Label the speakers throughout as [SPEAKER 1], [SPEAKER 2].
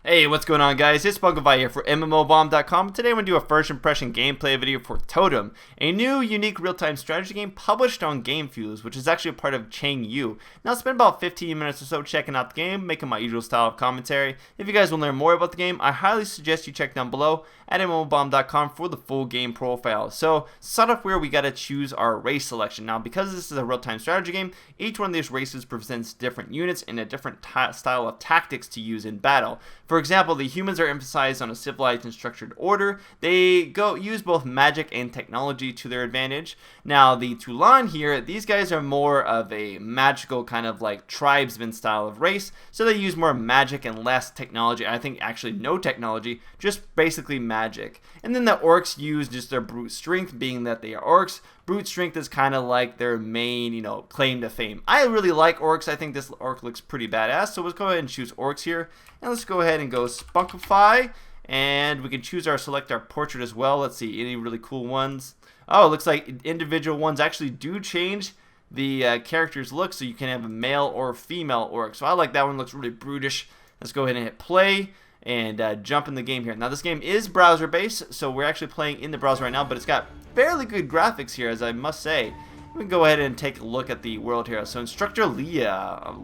[SPEAKER 1] Hey, what's going on, guys? It's Tug-of-War here for MMOBomb.com. Today I'm going to do a first impression gameplay video for Totem, a new, unique real-time strategy game published on GameFuse, which is actually a part of Chang-Yu. Now, I spent about 15 minutes or so checking out the game, making my usual style of commentary. If you guys want to learn more about the game, I highly suggest you check down below at MMOBomb.com for the full game profile. So, start off where we got to choose our race selection. Now, because this is a real-time strategy game, each one of these races presents different units and a different style of tactics to use in battle. For example, the humans are emphasized on a civilized and structured order. They use both magic and technology to their advantage. Now, the Toulon here, these guys are more of a magical kind of like tribesman style of race, so they use more magic and less technology. I think actually no technology, just basically magic. And then the orcs use just their brute strength, being that they are orcs. Brute strength is kind of like their main, claim to fame. I really like orcs. I think this orc looks pretty badass. So let's go ahead and choose orcs here. And let's go ahead and go Spunkify. And we can select our portrait as well. Let's see, any really cool ones. Oh, it looks like individual ones actually do change the character's look. So you can have a male or female orc. So I like that one, looks really brutish. Let's go ahead and hit play and jump in the game here. Now this game is browser based, so we're actually playing in the browser right now, but it's got fairly good graphics here, as I must say. We can go ahead and take a look at the world here. So Instructor Leah.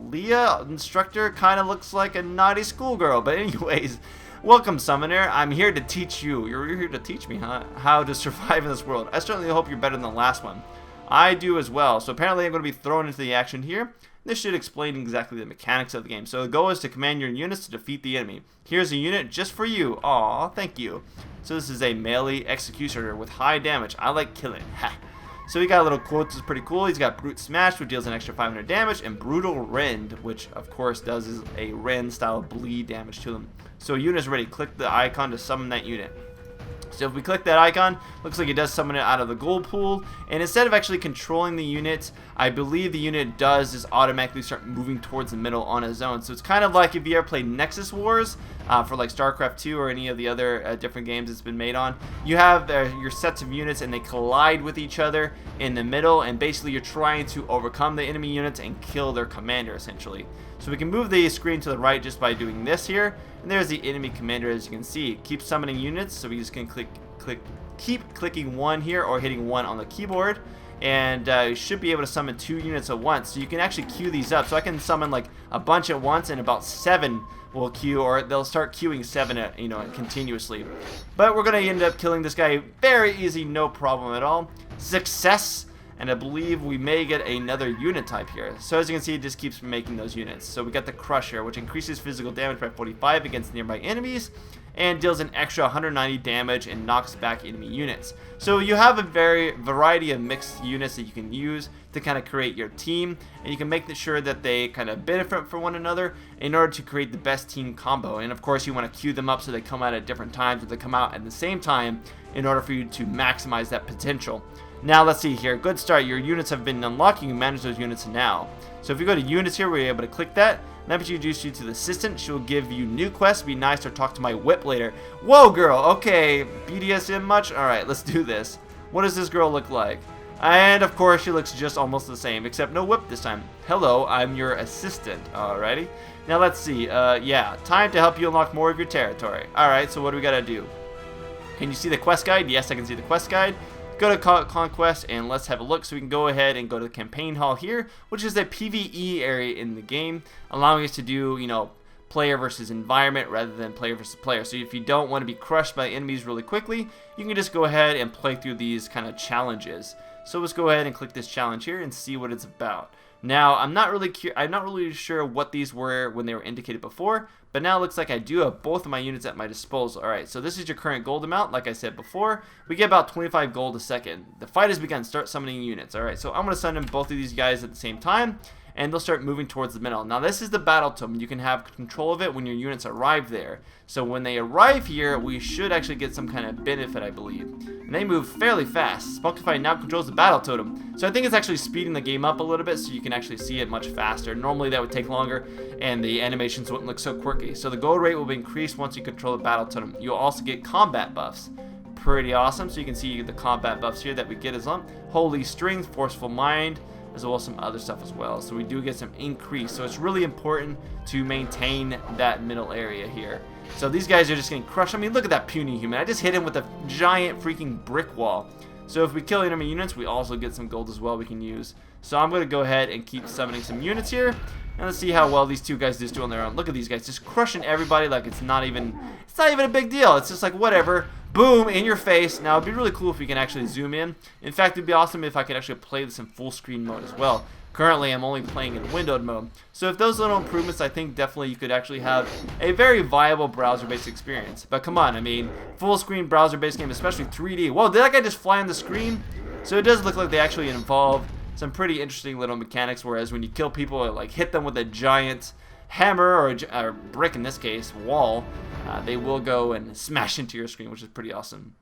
[SPEAKER 1] Instructor kind of looks like a naughty schoolgirl, but anyways, welcome Summoner. I'm here to teach you. You're here to teach me how to survive in this world. I certainly hope you're better than the last one. I do as well. So apparently I'm going to be thrown into the action here. This should explain exactly the mechanics of the game. So the goal is to command your units to defeat the enemy. Here's a unit just for you. Aw, thank you. So this is a melee executioner with high damage. I like killing. Ha. So he got a little quote that's pretty cool. He's got Brute Smash, which deals an extra 500 damage, and Brutal Rend, which of course does is a Rend style bleed damage to them. So a unit is ready. Click the icon to summon that unit. So if we click that icon, looks like it does summon it out of the gold pool. And instead of actually controlling the unit, I believe the unit does is automatically start moving towards the middle on its own. So it's kind of like if you ever played Nexus Wars for like StarCraft 2 or any of the other different games it's been made on. You have your sets of units and they collide with each other in the middle, and basically you're trying to overcome the enemy units and kill their commander essentially. So we can move the screen to the right just by doing this here. And there's the enemy commander, as you can see. Keep summoning units, so we just can keep clicking one here or hitting one on the keyboard. And you should be able to summon 2 units at once. So you can actually queue these up. So I can summon like a bunch at once, and about 7 will queue, or they'll start queuing 7 continuously. But we're going to end up killing this guy very easy, no problem at all. Success! And I believe we may get another unit type here. So as you can see, it just keeps making those units. So we got the Crusher, which increases physical damage by 45 against nearby enemies, and deals an extra 190 damage and knocks back enemy units. So you have a variety of mixed units that you can use to kind of create your team, and you can make sure that they kind of benefit from one another in order to create the best team combo. And of course you want to queue them up so they come out at different times, or they come out at the same time in order for you to maximize that potential. Now let's see here, good start. Your units have been unlocking. You manage those units now. So if you go to units here, we're able to click that. That will introduce you to the assistant. She'll give you new quests. Be nice or talk to my whip later. Whoa, girl. Okay, BDSM much? Alright, let's do this. What does this girl look like? And of course, she looks just almost the same, except no whip this time. Hello, I'm your assistant. Alrighty. Now let's see. Yeah, time to help you unlock more of your territory. Alright, so what do we gotta do? Can you see the quest guide? Yes, I can see the quest guide. Go to Conquest and let's have a look. So we can go ahead and go to the campaign hall here, which is a PvE area in the game, allowing us to do, player versus environment rather than player versus player. So if you don't want to be crushed by enemies really quickly, you can just go ahead and play through these kind of challenges. So let's go ahead and click this challenge here and see what it's about. Now, I'm not really sure what these were when they were indicated before, but now it looks like I do have both of my units at my disposal. Alright, so this is your current gold amount. Like I said before, we get about 25 gold a second. The fight has begun. Start summoning units. Alright, so I'm going to summon both of these guys at the same time, and they'll start moving towards the middle. Now this is the battle totem. You can have control of it when your units arrive there. So when they arrive here, we should actually get some kind of benefit, I believe. And they move fairly fast. Spunkify now controls the battle totem. So I think it's actually speeding the game up a little bit so you can actually see it much faster. Normally that would take longer and the animations wouldn't look so quirky. So the gold rate will be increased once you control the battle totem. You'll also get combat buffs. Pretty awesome. So you can see the combat buffs here that we get as well. Holy Strength, Forceful Mind, as well as some other stuff as well. So we do get some increase. So it's really important to maintain that middle area here. So these guys are just getting crushed. I mean, look at that puny human. I just hit him with a giant freaking brick wall. So if we kill enemy units, we also get some gold as well we can use. So I'm going to go ahead and keep summoning some units here. And let's see how well these two guys just do on their own. Look at these guys just crushing everybody like it's not even a big deal. It's just like whatever. Boom, in your face. Now it'd be really cool if we can actually zoom in. In fact, it'd be awesome if I could actually play this in full screen mode as well. Currently, I'm only playing in windowed mode. So if those little improvements, I think definitely you could actually have a very viable browser-based experience. But come on, I mean, full screen browser-based game, especially 3D. Whoa, did that guy just fly on the screen? So it does look like they actually involve some pretty interesting little mechanics, whereas when you kill people, like hit them with a giant hammer or a brick, in this case, wall, they will go and smash into your screen, which is pretty awesome.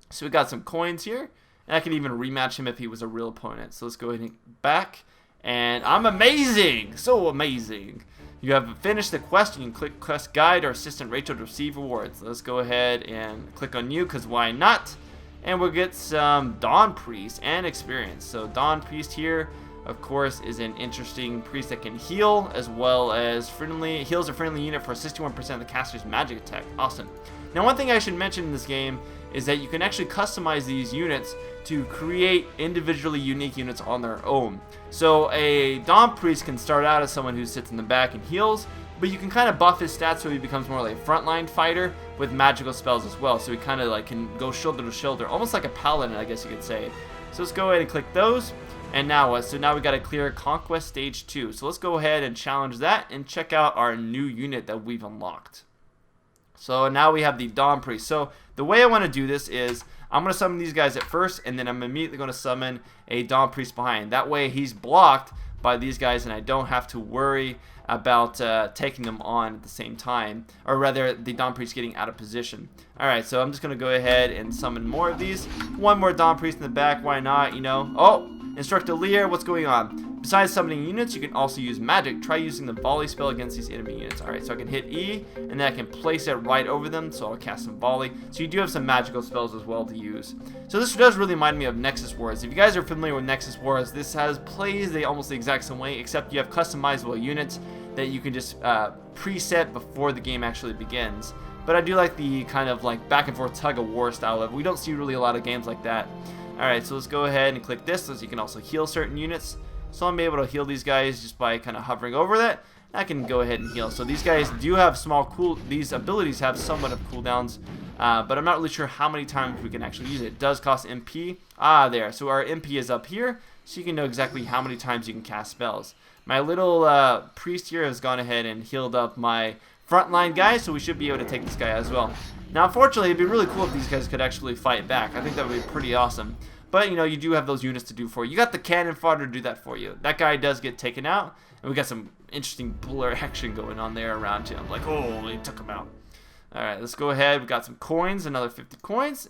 [SPEAKER 1] So we got some coins here, and I can even rematch him if he was a real opponent. So let's go ahead and back. And I'm amazing! So amazing! You have finished the quest. You can click Quest Guide or Assistant Rachel to receive rewards. Let's go ahead and click on you, because why not? And we'll get some Dawn Priest and experience. So Dawn Priest here, of course, is an interesting priest that can heal, as well as heals a friendly unit for 61% of the caster's magic attack. Awesome. Now, one thing I should mention in this game is that you can actually customize these units to create individually unique units on their own. So a Dawn Priest can start out as someone who sits in the back and heals, but you can kind of buff his stats so he becomes more like a frontline fighter with magical spells as well. So he kind of like can go shoulder to shoulder, almost like a paladin, I guess you could say. So let's go ahead and click those. And now what? So now we got to clear Conquest Stage 2. So let's go ahead and challenge that and check out our new unit that we've unlocked. So now we have the Dawn Priest. So the way I want to do this is I'm going to summon these guys at first, and then I'm immediately going to summon a Dawn Priest behind. That way he's blocked by these guys, and I don't have to worry about taking them on at the same time, or rather the Dawn Priest getting out of position. Alright, so I'm just going to go ahead and summon more of these. One more Dawn Priest in the back, why not, you know. Oh, Instructor Lear, what's going on? Besides summoning units, you can also use magic. Try using the volley spell against these enemy units. Alright, so I can hit E, and then I can place it right over them, so I'll cast some volley. So you do have some magical spells as well to use. So this does really remind me of Nexus Wars. If you guys are familiar with Nexus Wars, this plays almost the exact same way, except you have customizable units that you can just preset before the game actually begins. But I do like the kind of like back and forth Tug-of-War style of. We don't see really a lot of games like that. Alright, so let's go ahead and click this so you can also heal certain units. So I'm able to heal these guys just by kind of hovering over that. I can go ahead and heal. So these guys do have these abilities have somewhat of cooldowns, but I'm not really sure how many times we can actually use it. It does cost MP. There. So our MP is up here, so you can know exactly how many times you can cast spells. My little priest here has gone ahead and healed up my frontline guy, so we should be able to take this guy as well. Now, unfortunately, it'd be really cool if these guys could actually fight back. I think that would be pretty awesome. But, you know, you do have those units to do for you. You got the cannon fodder to do that for you. That guy does get taken out, and we got some interesting blur action going on there around him. Like, oh, they took him out. Alright, let's go ahead. We got some coins, another 50 coins.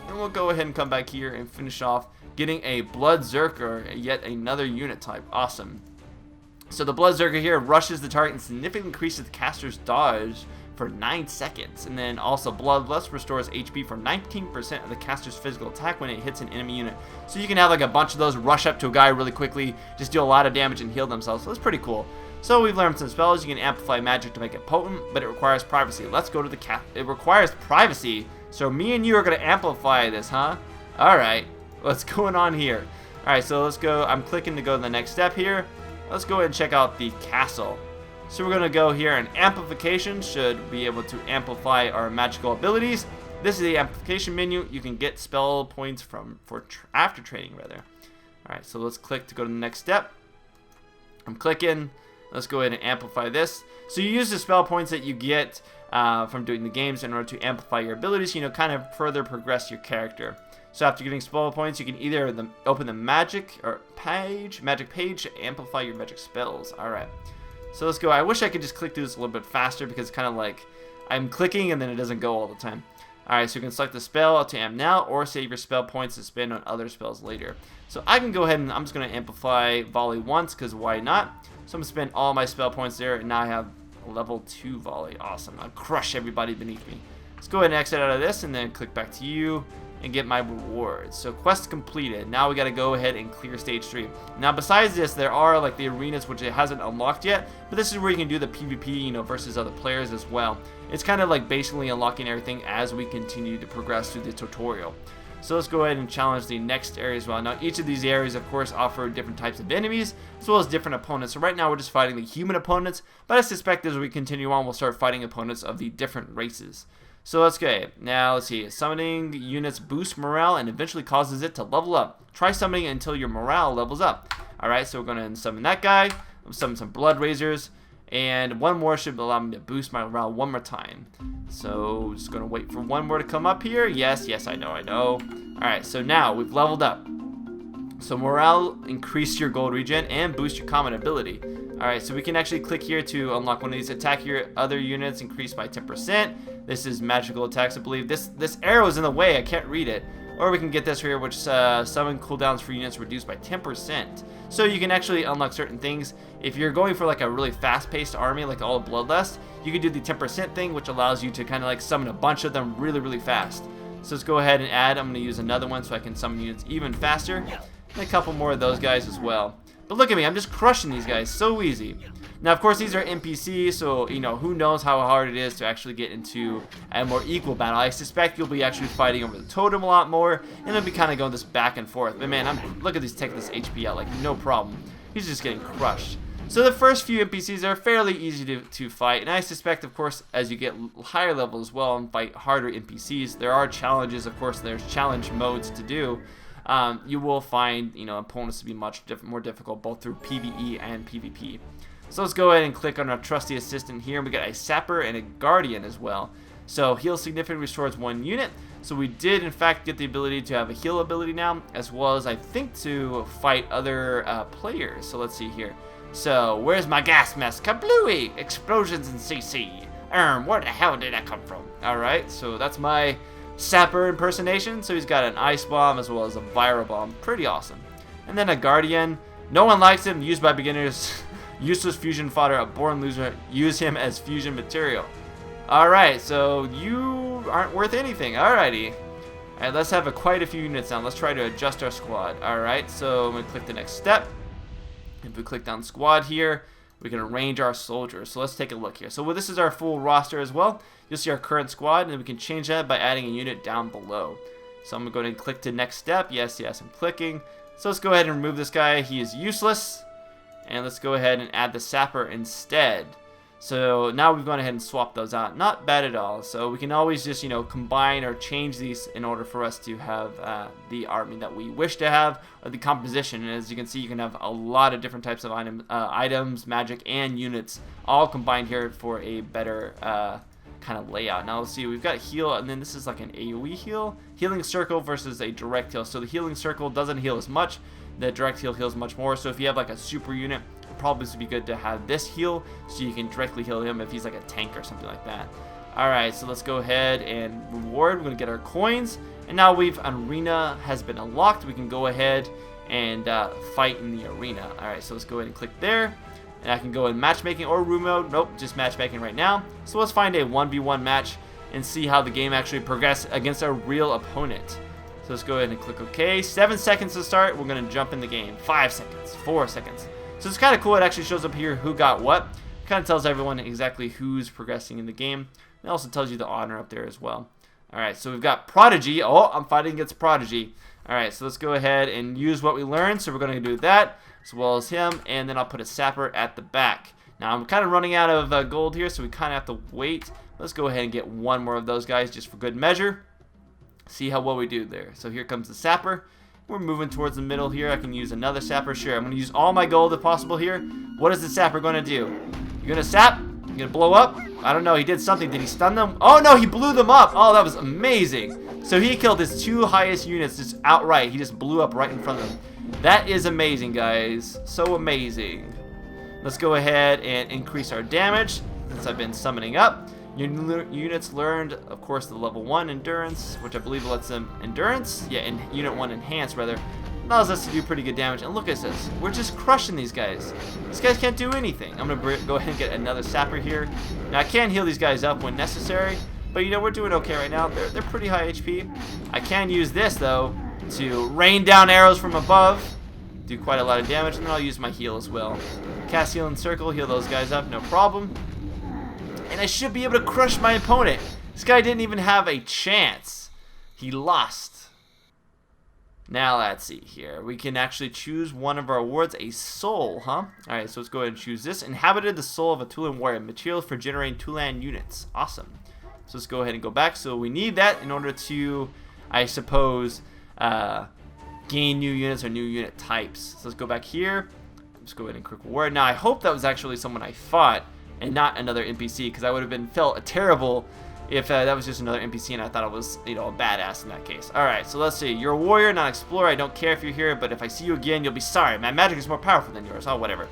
[SPEAKER 1] And we'll go ahead and come back here and finish off getting a Blood Zerker, yet another unit type. Awesome. So the Blood Zerker here rushes the target and significantly increases the caster's dodge for 9 seconds. And then also Bloodlust restores HP for 19% of the caster's physical attack when it hits an enemy unit. So you can have like a bunch of those rush up to a guy really quickly, just deal a lot of damage and heal themselves. So that's pretty cool. So we've learned some spells. You can amplify magic to make it potent, but it requires privacy. Let's go to the it requires privacy. So me and you are going to amplify this, huh? Alright, what's going on here? Alright, so let's go. I'm clicking to go to the next step here. Let's go ahead and check out the castle. So we're going to go here, and amplification should be able to amplify our magical abilities. This is the amplification menu. You can get spell points after training, rather. Alright, so let's click to go to the next step. I'm clicking. Let's go ahead and amplify this. So you use the spell points that you get from doing the games in order to amplify your abilities, you know, kind of further progress your character. So after getting spell points, you can either open the magic page to amplify your magic spells. Alright. So let's go. I wish I could just click through this a little bit faster because it's kind of like I'm clicking and then it doesn't go all the time. Alright, so you can select the spell to amp now or save your spell points to spend on other spells later. So I can go ahead and I'm just going to amplify volley once because why not? So I'm going to spend all my spell points there, and now I have level 2 volley. Awesome. I'll crush everybody beneath me. Let's go ahead and exit out of this and then click back to you. and get my rewards. So quest completed. Now we got to go ahead and clear stage 3. Now besides this, there are like the arenas which it hasn't unlocked yet, but this is where you can do the PvP, you know, versus other players as well. It's kind of like basically unlocking everything as we continue to progress through the tutorial. So let's go ahead and challenge the next area as well. Now each of these areas of course offer different types of enemies as well as different opponents. So right now we're just fighting the human opponents, but I suspect as we continue on we'll start fighting opponents of the different races. So let's go. Now let's see. Summoning units boosts morale and eventually causes it to level up. Try summoning it until your morale levels up. Alright, so we're going to summon that guy. We'll summon some blood razors. And one more should allow me to boost my morale one more time. So just going to wait for one more to come up here. Yes, I know. Alright, so now we've leveled up. So morale, increase your gold regen, and boost your common ability. Alright, so we can actually click here to unlock one of these. Attack your other units, increased by 10%. This is magical attacks, I believe. This arrow is in the way, I can't read it. Or we can get this here, which summon cooldowns for units reduced by 10%. So you can actually unlock certain things. If you're going for like a really fast-paced army, like all of Bloodlust, you can do the 10% thing, which allows you to kind of like summon a bunch of them really fast. So let's go ahead and add. I'm going to use another one so I can summon units even faster. And a couple more of those guys as well. But look at me, I'm just crushing these guys, so easy. Now, of course, these are NPCs, so, you know, who knows how hard it is to actually get into a more equal battle. I suspect you'll be actually fighting over the Totem a lot more, and it'll be kind of going this back and forth. But, man, look at these taking this HP out, like, no problem. He's just getting crushed. So the first few NPCs are fairly easy to fight, and I suspect, of course, as you get higher level as well and fight harder NPCs, there are challenges, of course, there's challenge modes to do. You will find, you know, opponents to be much more difficult, both through PvE and PvP. So let's go ahead and click on our trusty assistant here. We got a sapper and a guardian as well. So heal significantly restores one unit. So we did in fact get the ability to have a heal ability now, as well as I think to fight other players. So let's see here. So where's my gas mask? Kablooey! Explosions in CC. Where the hell did that come from? Alright, so that's my sapper impersonation. So he's got an ice bomb as well as a viral bomb. Pretty awesome. And then a guardian. No one likes him. Used by beginners. Useless fusion fodder. A born loser. Use him as fusion material. Alright, so you aren't worth anything. Alrighty. Alright, let's have quite a few units now. Let's try to adjust our squad. Alright, so I'm going to click the next step. If we click down squad here, we can arrange our soldiers. So let's take a look here. So this is our full roster as well. You'll see our current squad, and we can change that by adding a unit down below. So I'm going to go ahead and click to next step. Yes, I'm clicking. So let's go ahead and remove this guy. He is useless. And let's go ahead and add the sapper instead. So now we've gone ahead and swapped those out. Not bad at all. So we can always just, you know, combine or change these in order for us to have the army that we wish to have, or the composition. And as you can see, you can have a lot of different types of items, magic, and units all combined here for a better kind of layout. Now let's see, we've got heal, and then this is like an AoE heal. Healing circle versus a direct heal. So the healing circle doesn't heal as much. The direct heal heals much more. So if you have like a super unit, probably would be good to have this heal so you can directly heal him if he's like a tank or something like that. Alright, so let's go ahead and reward. We're going to get our coins. And now arena has been unlocked. We can go ahead and fight in the arena. Alright, so let's go ahead and click there. And I can go in matchmaking or room mode. Nope, just matchmaking right now. So let's find a 1v1 match and see how the game actually progresses against a real opponent. So let's go ahead and click OK. 7 seconds to start. We're going to jump in the game. 5 seconds. 4 seconds. So it's kind of cool. It actually shows up here who got what. It kind of tells everyone exactly who's progressing in the game. It also tells you the honor up there as well. Alright, so we've got Prodigy. Oh, I'm fighting against Prodigy. Alright, so let's go ahead and use what we learned. So we're going to do that as well as him. And then I'll put a sapper at the back. Now I'm kind of running out of gold here, so we kind of have to wait. Let's go ahead and get one more of those guys just for good measure. See how well we do there. So here comes the sapper. We're moving towards the middle here. I can use another sapper. Sure, I'm going to use all my gold if possible here. What is the sapper going to do? You're going to sap? You're going to blow up? I don't know. He did something. Did he stun them? Oh, no, he blew them up. Oh, that was amazing. So he killed his 2 highest units just outright. He just blew up right in front of them. That is amazing, guys. So amazing. Let's go ahead and increase our damage since I've been summoning up. Units learned, of course, the level 1 endurance, which I believe lets them endurance. Yeah, and unit 1 enhance rather. Allows us to do pretty good damage. And look at this. We're just crushing these guys. These guys can't do anything. I'm going to go ahead and get another sapper here. Now, I can heal these guys up when necessary, But you know, we're doing okay right now. They're pretty high HP. I can use this though to rain down arrows from above. Do quite a lot of damage, and then I'll use my heal as well. Cast heal in circle, heal those guys up, no problem. And I should be able to crush my opponent. This guy didn't even have a chance. He lost. Now let's see here. We can actually choose one of our awards, a soul, huh? Alright, so let's go ahead and choose this. Inhabited the soul of a Tulan warrior. Materials for generating Tulan units. Awesome. So let's go ahead and go back. So we need that in order to, I suppose, gain new units or new unit types. So let's go back here. Let's go ahead and click reward. Now I hope that was actually someone I fought and not another NPC, because I would have felt terrible if that was just another NPC and I thought it was, you know, a badass in that case. Alright, so let's see. You're a warrior, not explorer. I don't care if you're here, but if I see you again, you'll be sorry. My magic is more powerful than yours. Oh, whatever.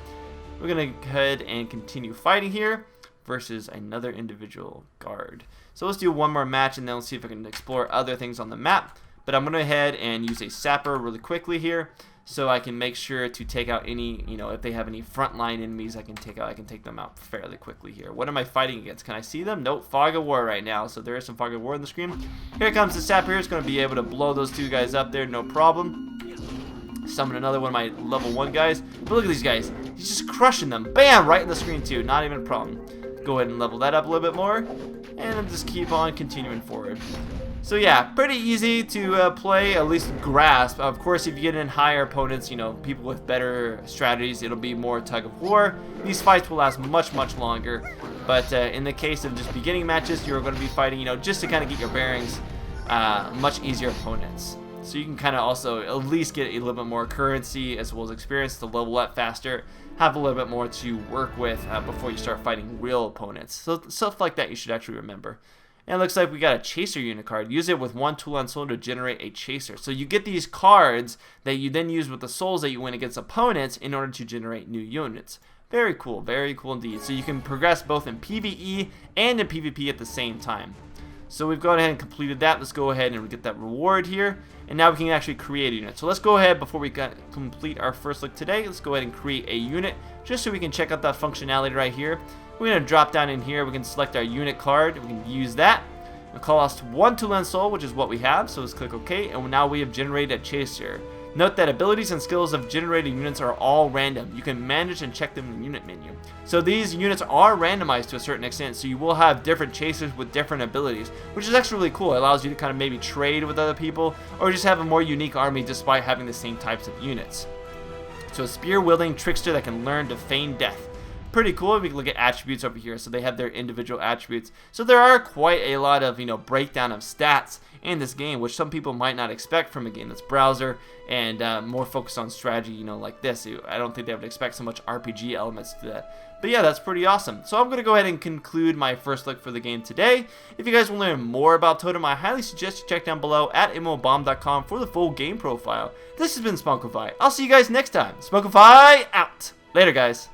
[SPEAKER 1] We're going to go ahead and continue fighting here versus another individual guard. So let's do one more match, and then let's see if I can explore other things on the map. But I'm going to go ahead and use a sapper really quickly here, so I can make sure to take out any, you know, if they have any frontline enemies I can take them out fairly quickly here. What am I fighting against? Can I see them? Nope, Fog of War right now, so there is some Fog of War on the screen. Here comes the sapper here. It's going to be able to blow those two guys up there, no problem. Summon another one of my level 1 guys. But look at these guys. He's just crushing them. Bam! Right in the screen too. Not even a problem. Go ahead and level that up a little bit more, and just keep on continuing forward. So yeah, pretty easy to play, at least grasp. Of course, if you get in higher opponents, you know, people with better strategies, it'll be more Tug-of-War. These fights will last much, much longer. But in the case of just beginning matches, you're going to be fighting, you know, just to kind of get your bearings, much easier opponents. So you can kind of also at least get a little bit more currency as well as experience to level up faster, have a little bit more to work with before you start fighting real opponents. So stuff like that you should actually remember. And it looks like we got a chaser unit card. Use it with 1 Tulan soul to generate a chaser. So you get these cards that you then use with the souls that you win against opponents in order to generate new units. Very cool indeed. So you can progress both in PvE and in PvP at the same time. So we've gone ahead and completed that. Let's go ahead and get that reward here. And now we can actually create a unit. So let's go ahead, before we complete our first look today, let's go ahead and create a unit just so we can check out that functionality right here. We're going to drop down in here. We can select our unit card. We can use that. It'll call us 1 Tulan soul, which is what we have. So let's click OK. And now we have generated a chaser. Note that abilities and skills of generated units are all random. You can manage and check them in the unit menu. So these units are randomized to a certain extent, so you will have different chasers with different abilities, which is actually really cool. It allows you to kind of maybe trade with other people, or just have a more unique army despite having the same types of units. So a spear-wielding trickster that can learn to feign death. Pretty cool. We can look at attributes over here, so they have their individual attributes. So there are quite a lot of, you know, breakdown of stats in this game, which some people might not expect from a game that's browser and more focused on strategy, you know, like this. I don't think they would expect so much RPG elements to that. But yeah, that's pretty awesome. So I'm going to go ahead and conclude my first look for the game today. If you guys want to learn more about Totem, I highly suggest you check down below at MMOBomb.com for the full game profile. This has been Spunkify. I'll see you guys next time. Spunkify out. Later, guys.